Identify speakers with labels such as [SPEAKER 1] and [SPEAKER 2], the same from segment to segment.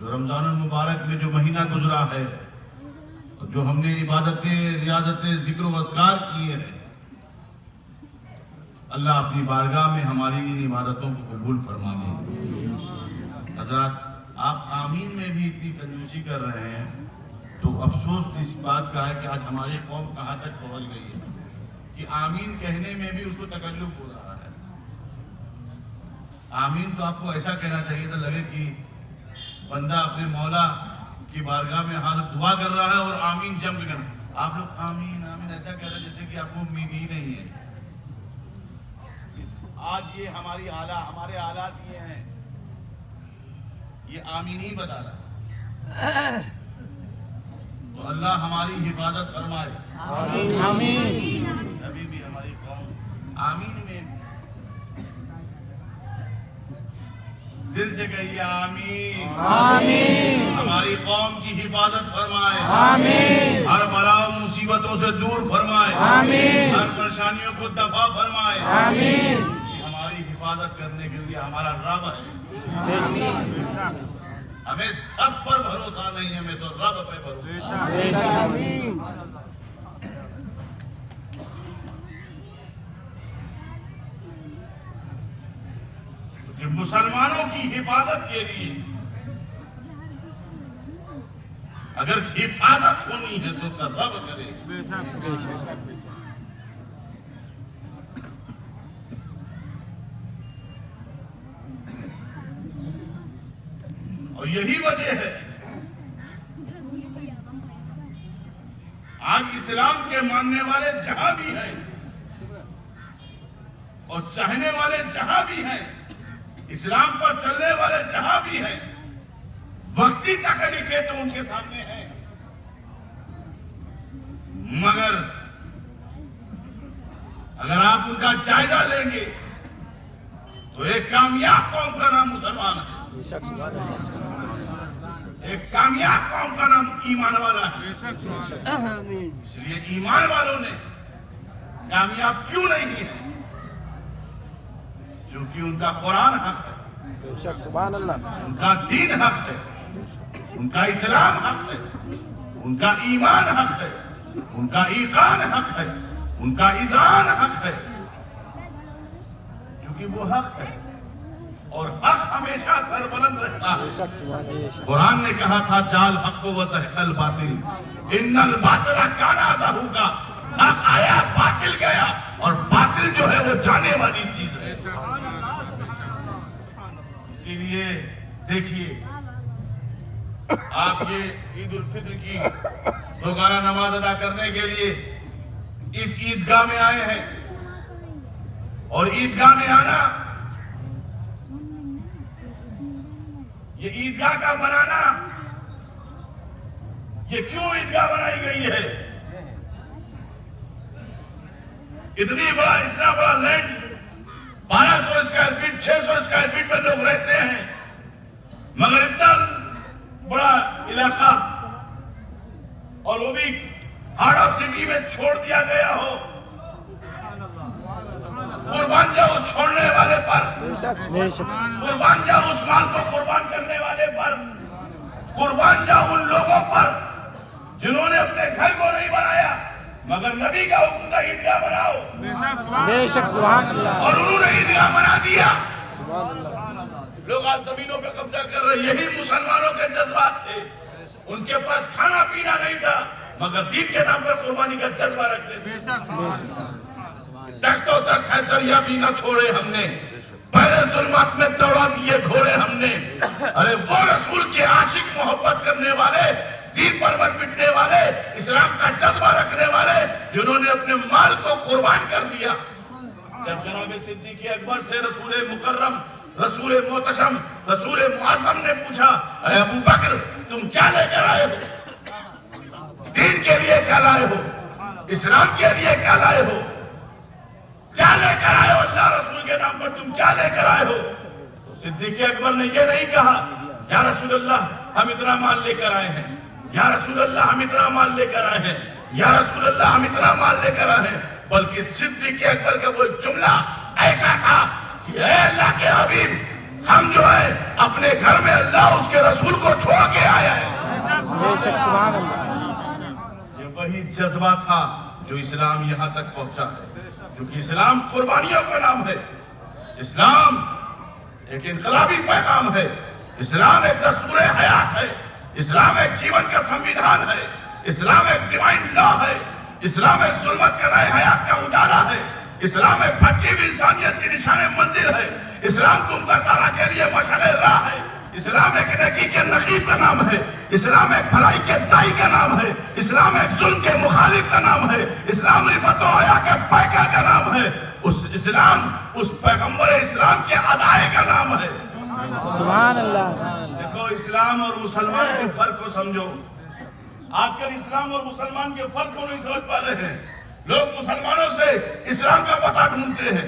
[SPEAKER 1] جو رمضان المبارک میں جو مہینہ گزرا ہے، جو ہم نے عبادتیں، ریاضتیں، ذکر و اذکار کیے ہیں، اللہ اپنی بارگاہ میں ہماری ان عبادتوں کو قبول فرما لے۔ حضرات، آپ آمین میں بھی اتنی کنجوسی کر رہے ہیں تو افسوس اس بات کا ہے کہ آج ہماری قوم کہاں تک پہنچ گئی ہے کہ آمین کہنے میں بھی اس کو تکلف ہو رہا ہے۔ آمین تو آپ کو ایسا کہنا چاہیے تھا لگے کہ بندہ اپنے مولا کی بارگاہ میں حاضر دعا کر رہا ہے اور آمین جم کے کرنا۔ آپ لوگ آمین آمین ایسا کہہ رہے ہیں جیسے کہ آپ کو امید ہی نہیں ہے۔ آج یہ ہمارے حالات یہ ہیں، یہ آمین ہی بتا رہا ہے۔ تو اللہ ہماری حفاظت فرمائے،
[SPEAKER 2] آمین۔
[SPEAKER 1] ابھی بھی ہماری قوم آمین میں دل سے کہیے آمین،
[SPEAKER 2] آمین۔
[SPEAKER 1] ہماری قوم کی حفاظت فرمائے،
[SPEAKER 2] آمین۔
[SPEAKER 1] ہر بلا و مصیبتوں سے دور فرمائے،
[SPEAKER 2] آمین۔
[SPEAKER 1] ہر پریشانیوں کو دفع فرمائے۔
[SPEAKER 2] آمین۔
[SPEAKER 1] ہماری حفاظت کرنے کے لیے ہمارا رب ہے۔ ہمیں سب پر بھروسہ نہیں، ہمیں تو رب پہ بھروسہ ہے۔
[SPEAKER 2] آمین۔
[SPEAKER 1] کہ مسلمانوں کی حفاظت کے لیے اگر حفاظت ہونی ہے تو اس کا رب کرے۔ اور یہی وجہ ہے آج اسلام کے ماننے والے جہاں بھی ہیں اور چاہنے والے جہاں بھی ہیں، اسلام پر چلنے والے جہاں بھی ہیں، وقتی تکلیفیں تو ان کے سامنے ہیں، مگر اگر آپ ان کا جائزہ لیں گے تو ایک کامیاب قوم کا نام مسلمان ہے، ایک کامیاب قوم کا نام ایمان والا ہے۔ اس لیے ایمان والوں نے کامیاب کیوں نہیں ہے؟ کیونکہ ان کا قرآن حق ہے،
[SPEAKER 2] سبحان اللہ۔
[SPEAKER 1] ان کا دین حق ہے، ان کا اسلام حق ہے، ان کا ایمان حق ہے، ان کا ایقان حق ہے، ان کا اذعان حق ہے، کیونکہ وہ حق ہے اور حق ہمیشہ سربلند رہتا ہے۔ قرآن نے کہا تھا جال حق و زہق الباطل ان الباطل کان زہوقا، حق آیا باطل گیا اور باطل جو ہے وہ جانے والی چیز ہے۔ اسی لیے دیکھیے آپ یہ عید الفطر کی روزانہ نماز ادا کرنے کے لیے اس عیدگاہ میں آئے ہیں، اور عیدگاہ میں آنا، یہ عیدگاہ کا بنانا، یہ کیوں عیدگاہ بنائی گئی ہے؟ اتنا بڑا land, 1200 square feet 600 square feet میں لوگ رہتے ہیں، مگر اتنا بڑا علاقہ اور وہ بھی ہارٹ آف سٹی میں چھوڑ دیا گیا ہو۔ قربان جاؤ اس چھوڑنے والے پر، قربان جاؤ اس مال کو قربان کرنے والے پر، قربان جاؤ ان لوگوں پر جنہوں نے اپنے گھر کو نہیں بنایا مگر نبی کا حکم تھا عیدگاہ بناؤ،
[SPEAKER 2] بے شک سبحان اللہ۔
[SPEAKER 1] اور انہوں نے عیدگاہ بنا دیا۔ لوگ آج زمینوں پہ قبضہ کر رہے، یہی مسلمانوں کے جذبات تھے۔ ان کے پاس کھانا پینا نہیں تھا مگر دین کے نام پر قربانی کا جذبہ رکھتے تھے۔ تختوں تک ہے دریا بھی نہ چھوڑے ہم نے، پہلے ظلمات میں دوڑا دیے گھوڑے ہم نے۔ ارے وہ رسول کے عاشق، محبت کرنے والے، دین پر مر مٹنے والے، اسلام کا جذبہ رکھنے والے، جنہوں نے اپنے مال کو قربان کر دیا۔ جب جناب صدیق اکبر سے رسول مکرم، رسول محتشم، رسول معظم نے پوچھا اے ابو بکر تم کیا لے کر آئے ہو؟ دین کے لیے کیا لائے ہو؟ اسلام کے لیے کیا لائے ہو؟ کیا لے کر آئے ہو؟ اللہ رسول کے نام پر تم کیا لے کر آئے ہو؟ صدیق اکبر نے یہ نہیں کہا یا رسول اللہ ہم اتنا مال لے کر آئے ہیں، یا رسول اللہ ہم اتنا مال لے کر آئے ہیں، یا رسول اللہ ہم اتنا مال لے کر آئے ہیں، بلکہ صدیق اکبر کا وہ جملہ ایسا تھا کہ اے اللہ کے حبیب ہم جو ہے اپنے گھر میں اللہ اس کے رسول کو چھوڑ کے آیا ہے.
[SPEAKER 2] بے شک سبحان اللہ.
[SPEAKER 1] یہ وہی جذبہ تھا جو اسلام یہاں تک پہنچا ہے. کیونکہ اسلام قربانیوں کا نام ہے. اسلام ایک انقلابی پیغام ہے. اسلام ایک دستور حیات ہے. اسلام ایک جیون کا سنویدھان ہے. اسلام ایک ڈیوائن لا ہے. اسلام ایک ظلمت کا نئے حیات کا اجالا ہے. اسلام ایک بھٹکی ہوئی انسانیت کی نشان منزل ہے. اسلام گم گردانہ کے لیے مشعل راہ ہے. اسلام ایک نیکی کے نقیب کا نام ہے. اسلام ایک بھلائی کے دائی کا نام ہے. اسلام ایک ظلم کے مخالف کا نام ہے. اسلام رفت و حیا کے پیکر کا نام ہے. اسلام اس پیغمبر اسلام کے ادائے کا نام ہے.
[SPEAKER 2] سبحان اللہ.
[SPEAKER 1] دیکھو اسلام اور مسلمان کے فرق کو سمجھو. آج کل اسلام اور مسلمان کے فرق کو نہیں سمجھ پا رہے ہیں. لوگ مسلمانوں سے اسلام کا پتہ ڈھونڈتے ہیں.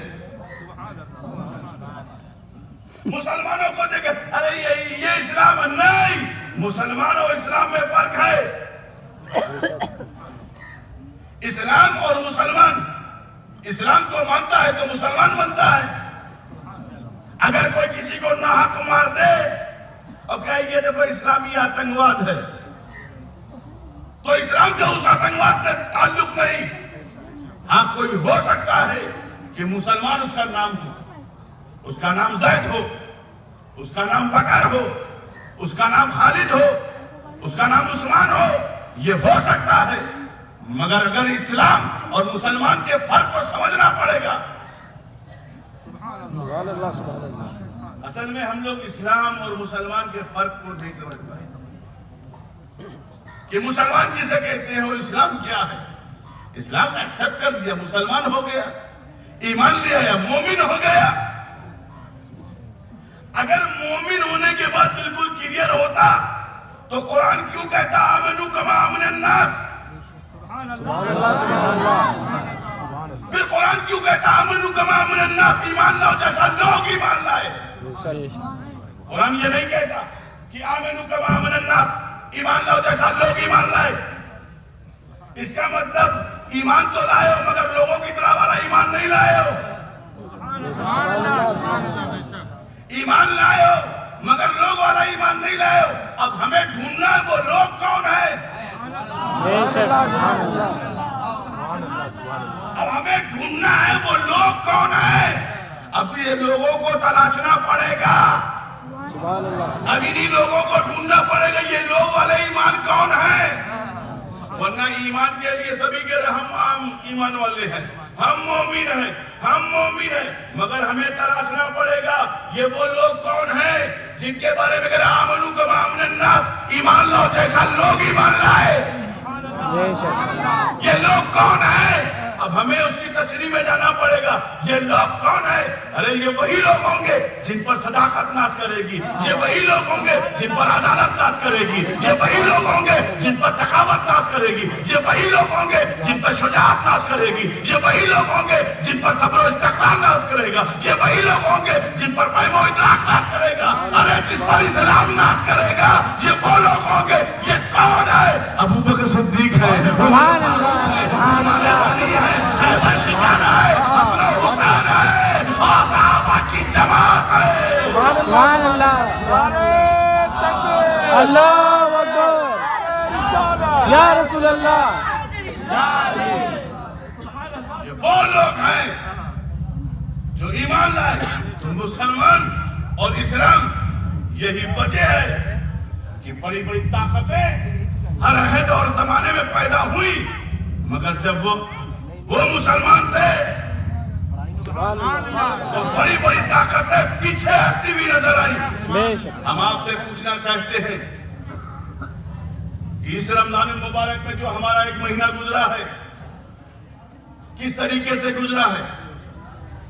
[SPEAKER 1] مسلمانوں کو دیکھیں ارے یہ اسلام نہیں. مسلمان اور اسلام میں فرق ہے. اسلام اور مسلمان، اسلام کو مانتا ہے تو مسلمان بنتا ہے. اگر کوئی کسی کو ناحق مار دے اور کہے یہ دیکھو اسلامی آتنکواد ہے تو اسلام کا اس آتنکواد سے تعلق نہیں. ہاں کوئی ہو سکتا ہے کہ مسلمان اس کا نام ہو، اس کا نام زید ہو، اس کا نام بکر ہو، اس کا نام خالد ہو، اس کا نام عثمان ہو، یہ ہو سکتا ہے. مگر اگر اسلام اور مسلمان کے فرق کو سمجھنا پڑے گا.
[SPEAKER 2] سبحان اللہ سبحان اللہ.
[SPEAKER 1] اصل میں ہم لوگ اسلام اور مسلمان کے فرق کو نہیں سمجھ پائے کہ مسلمان جسے کہتے ہیں وہ اسلام کیا ہے. اسلام ایکسپٹ کر دیا، مسلمان ہو گیا، ایمان لیا یا مومن ہو گیا. اگر مومن ہونے کے بعد بالکل کلیئر ہوتا تو قرآن کیوں کہتا آمنو کما آمن الناس؟
[SPEAKER 2] سبحان اللہ سبحان اللہ.
[SPEAKER 1] پھر قرآن کیوں کہتا آمنو کما آمن الناس؟ ایمان لاؤ جیسا لوگ ایمان لائے. قرآن یہ نہیں کہتا کہ آمنو کما آمن الناس، ایمان لاؤ جیسا لوگ ایمان لائے. اس کا مطلب ایمان تو لائے ہو مگر لوگوں کی طرح والا ایمان نہیں لائے ہو. ایمان لائے ہو مگر لوگ والا ایمان نہیں لائے ہو. اب ہمیں ڈھونڈنا ہے وہ لوگ کون ہے.
[SPEAKER 2] بے شک سبحان اللہ.
[SPEAKER 1] اب ہمیں ڈھونڈنا ہے وہ لوگ کون ہے. اب یہ لوگوں کو تلاشنا پڑے گا.
[SPEAKER 2] سبحان اللہ.
[SPEAKER 1] اب انہی لوگوں کو ڈھونڈنا پڑے گا یہ لوگ والے ایمان کون ہے. ورنہ ایمان کے لیے سبھی کے ہم عام ایمان والے ہیں، ہم مومن ہیں، ہم مومن ہیں. مگر ہمیں تلاشنا پڑے گا یہ وہ لوگ کون ہیں جن کے بارے میں کہا آمنو کما آمن الناس، ایمان لاؤ جیسا لوگ ایمان لائے.
[SPEAKER 2] بے شک.
[SPEAKER 1] یہ لوگ کون ہیں؟ اب ہمیں اس کی تشریح میں جانا پڑے گا. یہ لوگ کون ہیں؟ ارے یہ وہی لوگ ہوں گے جن پر صداقت ناز کرے گی. یہ وہی لوگ ہوں گے جن پر عدالت ناز کرے گی. یہ وہی لوگ ہوں گے جن پر سخاوت ناز کرے گی. یہ وہی لوگ ہوں گے جن پر شجاعت ناز کرے گی. یہ وہی لوگ ہوں گے جن پر صبر و استقلال ناز کرے گا. یہ وہی لوگ ہوں گے جن پر فہم و ادراک ناز کرے گا. ارے جس پر اسلام ناز کرے گا یہ وہ لوگ ہوں گے. یہ کون ہے؟ ابو بکر صدیق ہے،
[SPEAKER 2] سبحان اللہ سبحان اللہ.
[SPEAKER 1] خیبر شکانہ ہے، حسن و حسین ہے، اور صحابہ کی جماعت ہے.
[SPEAKER 2] سبحان اللہ سبحان اللہ. اللہ اکبر یا رسول اللہ.
[SPEAKER 1] یہ وہ لوگ ہیں جو ایمان لائے. تو مسلمان اور اسلام یہی وجہ ہے کہ بڑی بڑی طاقتیں ہر عہد اور زمانے میں پیدا ہوئی. مگر جب وہ مسلمان تھے تو بڑی بڑی طاقتیں پیچھے ہٹتی ہوئی نظر آئی.
[SPEAKER 2] بے شک.
[SPEAKER 1] ہم آپ سے پوچھنا چاہتے ہیں کہ اس رمضان المبارک میں جو ہمارا ایک مہینہ گزرا ہے کس طریقے سے گزرا ہے.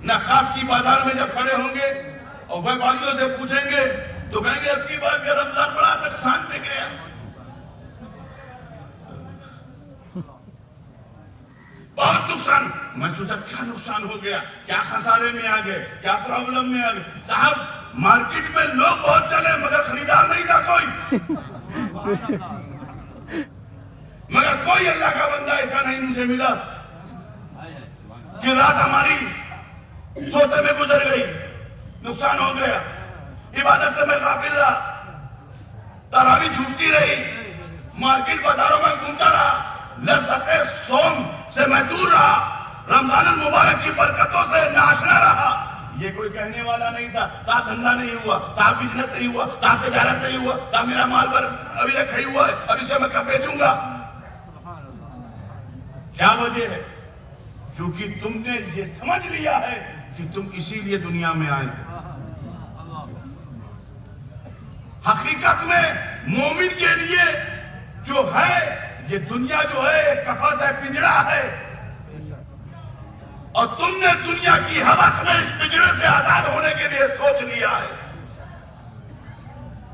[SPEAKER 1] نخاس کی بازار میں جب کھڑے ہوں گے اور ویپاریوں سے پوچھیں گے تو کہیں گے اب کی بار کہ رمضان بڑا نقصان میں گیا. بہت نقصان. میں سوچا کیا نقصان ہو گیا، کیا خسارے میں آ گئے، کیا پرابلم میں آ گئے. صاحب مارکیٹ میں لوگ بہت چلے مگر خریدار نہیں تھا کوئی. مگر کوئی اللہ کا بندہ ایسا نہیں مجھے ملا کہ رات ہماری سوتے میں گزر گئی، نقصان ہو گیا. عبادت سے میں غافل رہا، تراویح چھوٹتی رہی، مارکیٹ بازاروں میں گھومتا رہا، لذت صوم سے میں دور رہا، رمضان المبارک کی برکتوں سے ناشنا رہا. یہ کوئی کہنے والا نہیں تھا صاحب دھندا نہیں ہوا، صاحب بزنس نہیں ہوا، صاحب تجارت نہیں ہوا، صاحب میرا مال پر ابھی رکھا ہی ہوا ہے، اب اسے میں کب بیچوں گا. کیا وجہ ہے؟ کیونکہ تم نے یہ سمجھ لیا ہے کہ تم اسی لیے دنیا میں آئے. حقیقت میں مومن کے لیے جو ہے یہ دنیا جو ہے ایک قفس ہے، پنجرا ہے، اور تم نے دنیا کی ہوس میں اس پنجرے سے آزاد ہونے کے لیے سوچ لیا ہے.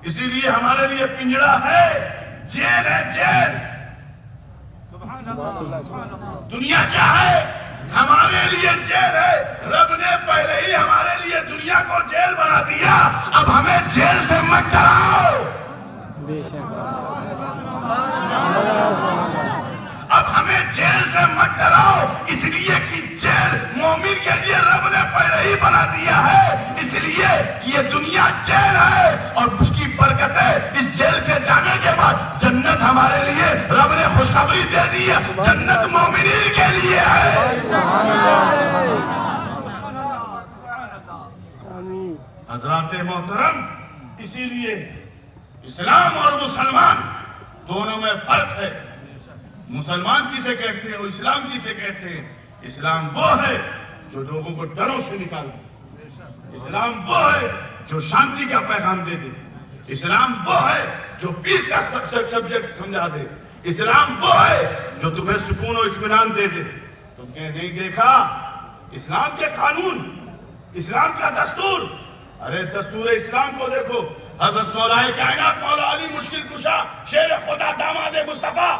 [SPEAKER 1] اسی لیے ہمارے لیے پنجرا ہے، جیل ہے، جیل. دنیا کیا ہے؟ ہمارے لیے جیل ہے. رب نے پہلے ہی ہمارے لیے دنیا کو جیل بنا دیا، اب ہمیں جیل سے مت ڈراؤ. اب ہمیں جیل سے مت ڈراؤ، اس لیے کہ جیل مومن کے لیے رب نے پہلے ہی بنا دیا ہے. اس لیے یہ دنیا جیل ہے اور اس کی برکتیں اس جیل سے جانے کے بعد جنت ہمارے لیے رب نے خوشخبری دے دی ہے. جنت مومنین کے لیے ہے. حضرات محترم، اسی لیے اسلام اور مسلمان دونوں میں فرق ہے. مسلمان کسے کہتے ہیں اور اسلام کسے کہتے ہیں؟ اسلام وہ ہے جو لوگوں کو ڈروں سے نکال دے. اسلام وہ ہے جو شانتی کا پیغام دے دے. اسلام وہ ہے جو پیس کا سبجیکٹ سمجھا دے. اسلام وہ ہے جو تمہیں سکون و اطمینان دے دے. تم نے نہیں دیکھا اسلام کے قانون، اسلام کا دستور؟ ارے دستور اسلام کو دیکھو. حضرت مولا کائنات مولا علی مشکل کشا شیر خدا داماد مصطفیٰ،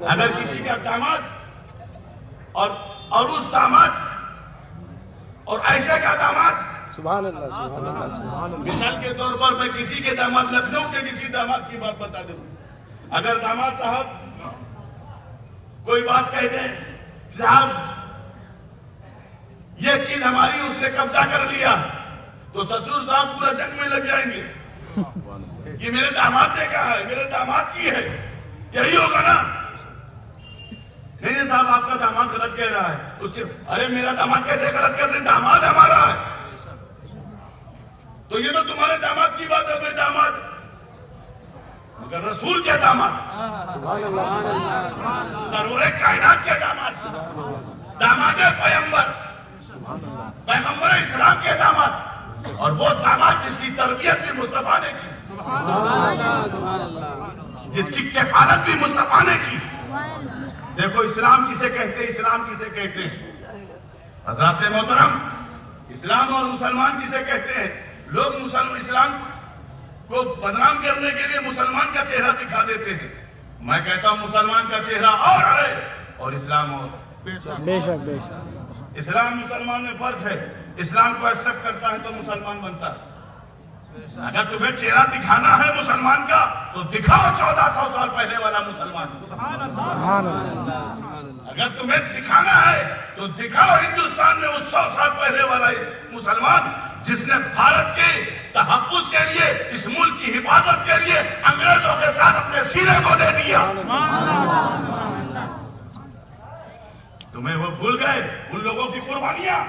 [SPEAKER 1] اگر کسی کا داماد اور اس داماد اور ایسے کا داماد،
[SPEAKER 2] سبحان اللہ، سبحان اللہ، سبحان اللہ.
[SPEAKER 1] مثال کے طور پر میں کسی کے داماد، لکھنؤ کے کسی داماد کی بات بتا دوں. اگر داماد صاحب کوئی بات کہہ دیں، صاحب یہ چیز ہماری اس نے قبضہ کر لیا، تو سسور صاحب پورا جنگ میں لگ جائیں گے. یہ میرے داماد نے کہا ہے، میرے داماد کی ہے، یہی ہوگا نا؟ نہیں صاحب آپ کا داماد غلط کہہ رہا ہے. اس کے ارے میرا داماد کیسے غلط کر دیں؟ داماد ہمارا ہے. تو یہ تو تمہارے داماد کی بات ہے، کوئی داماد مگر رسول کے داماد، سرور کائنات کے داماد، داماد پیغمبر، پیغمبر اسلام کے داماد، اور وہ داماد جس کی تربیت بھی مصطفیٰ نے کی، جس کی کفالت بھی مصطفیٰ نے کی. دیکھو اسلام کسے کہتے ہیں، اسلام کسے کہتے ہیں؟ حضرات محترم، اسلام اور مسلمان کسے کہتے ہیں؟ لوگ اسلام کو بدنام کرنے کے لیے مسلمان کا چہرہ دکھا دیتے ہیں. میں کہتا ہوں مسلمان کا چہرہ اور ہے اور اسلام اور.
[SPEAKER 2] بے شک، بے شک.
[SPEAKER 1] اسلام مسلمان میں فرق ہے. اسلام کو ایکسپٹ کرتا ہے تو مسلمان بنتا ہے. اگر تمہیں چہرہ دکھانا ہے مسلمان کا تو دکھاؤ 1400 سال پہلے والا مسلمان.
[SPEAKER 2] سبحان اللہ.
[SPEAKER 1] اگر تمہیں دکھانا ہے تو دکھاؤ ہندوستان میں اس 100 سال پہلے والا مسلمان جس نے بھارت کے تحفظ کے لیے، اس ملک کی حفاظت کے لیے انگریزوں کے ساتھ اپنے سینے کو دے دیا. تمہیں وہ بھول گئے ان لوگوں کی قربانیاں؟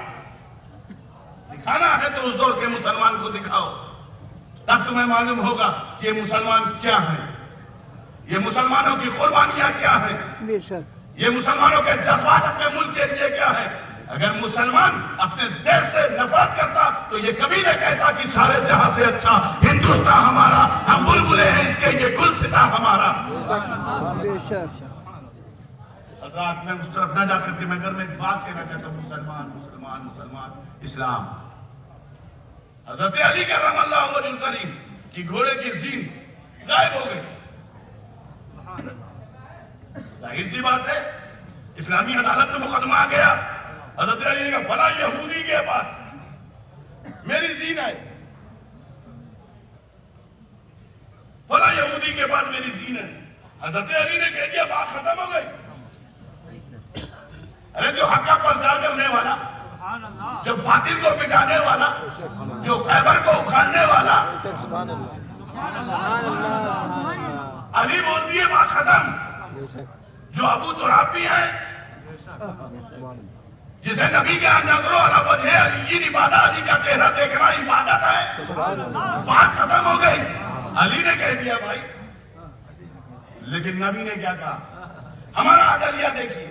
[SPEAKER 1] دکھانا ہے تو اس دور کے مسلمان کو دکھاؤ، تب تمہیں معلوم ہوگا کہ یہ مسلمان کیا ہیں، یہ مسلمانوں کی قربانیاں کیا ہیں،
[SPEAKER 2] بے شک.
[SPEAKER 1] یہ مسلمانوں کے جذبات اپنے ملک کے لیے کیا ہیں. اگر مسلمان اپنے دیش سے نفرت کرتا تو یہ کبھی نہیں کہتا کہ سارے جہاں سے اچھا ہندوستان ہمارا، ہم بلبلے ہیں اس کے، یہ گلستان ہمارا.
[SPEAKER 2] بے شک.
[SPEAKER 1] حضرات میں اس طرف نہ جا کر کے میں گھر میں ایک بات کہنا چاہتا ہوں. مسلمان مسلمان مسلمان اسلام. حضرت علی کرم اللہ وجہ الکریم کی گھوڑے کی زین غائب ہو گئی. ظاہر سی بات ہے اسلامی عدالت میں مقدمہ آ گیا. حضرت علی نے کہا فلاں یہودی کے پاس میری زین ہے، فلاں یہودی کے پاس میری زین ہے. حضرت علی نے کہہ دیا بات ختم ہو گئی. ارے جو حق کا پرچار کرنے والا، جو باطل کو مٹانے والا، جو خیبر کو اکھاڑنے والا
[SPEAKER 2] سبحان اللہ
[SPEAKER 1] علی بول دیے بات ختم. جو ابو تراب بھی ہیں جسے نبی کے نظروں علی وجہ علی عبادت، علی کا چہرہ دیکھنا عبادت ہے، بات ختم ہو گئی. علی نے کہہ دیا بھائی. لیکن نبی نے کیا کہا؟ ہمارا عدلیہ دیکھیے،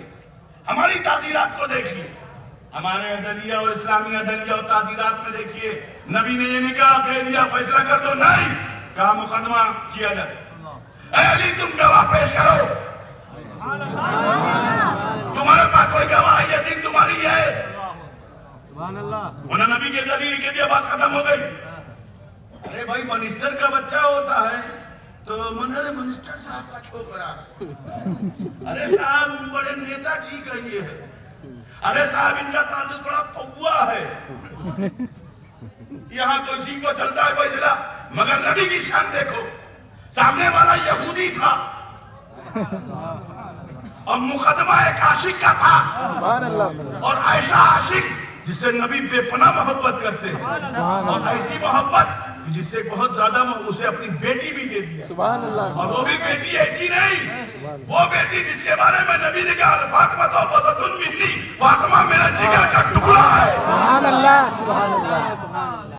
[SPEAKER 1] ہماری تعزیرات کو دیکھیے، ہمارے عدلیہ اور اسلامی عدلیہ اور تعزیرات میں دیکھیے. نبی نے یہ نہیں کہا کہہ دیا فیصلہ کر دو، نہیں کہا مقدمہ کیا جائے. اے علی تم گواہ پیش کرو، تمہارے پاس کوئی گواہ ہے، یقین تمہاری ہے. انہوں نے نبی کے ذریعے کہہ دیا، بات ختم ہو گئی. ارے بھائی منسٹر کا بچہ ہوتا ہے تو منسٹر صاحب کا چھوکرا، ارے صاحب بڑے نیتا جی کا یہ ہے، ارے صاحب ان کا تعلق بڑا پوا ہے. یہاں تو اسی کو چلتا ہے فیصلہ. مگر نبی کی شان دیکھو، سامنے والا یہودی تھا اور مقدمہ ایک عاشق کا تھا،
[SPEAKER 2] سبحان اللہ
[SPEAKER 1] اور ایسا عاشق جس سے نبی بے پناہ محبت کرتے ہیں، اور ایسی محبت جس سے بہت زیادہ اسے اپنی بیٹی بھی دے دیا.
[SPEAKER 2] سبحان اللہ
[SPEAKER 1] اور وہ بھی بیٹی ایسی نہیں، وہ بیٹی جس کے بارے میں نبی نے کہا فاطمہ تو بسط منی، فاطمہ میرا جگر کا ٹکڑا ہے.
[SPEAKER 2] سبحان اللہ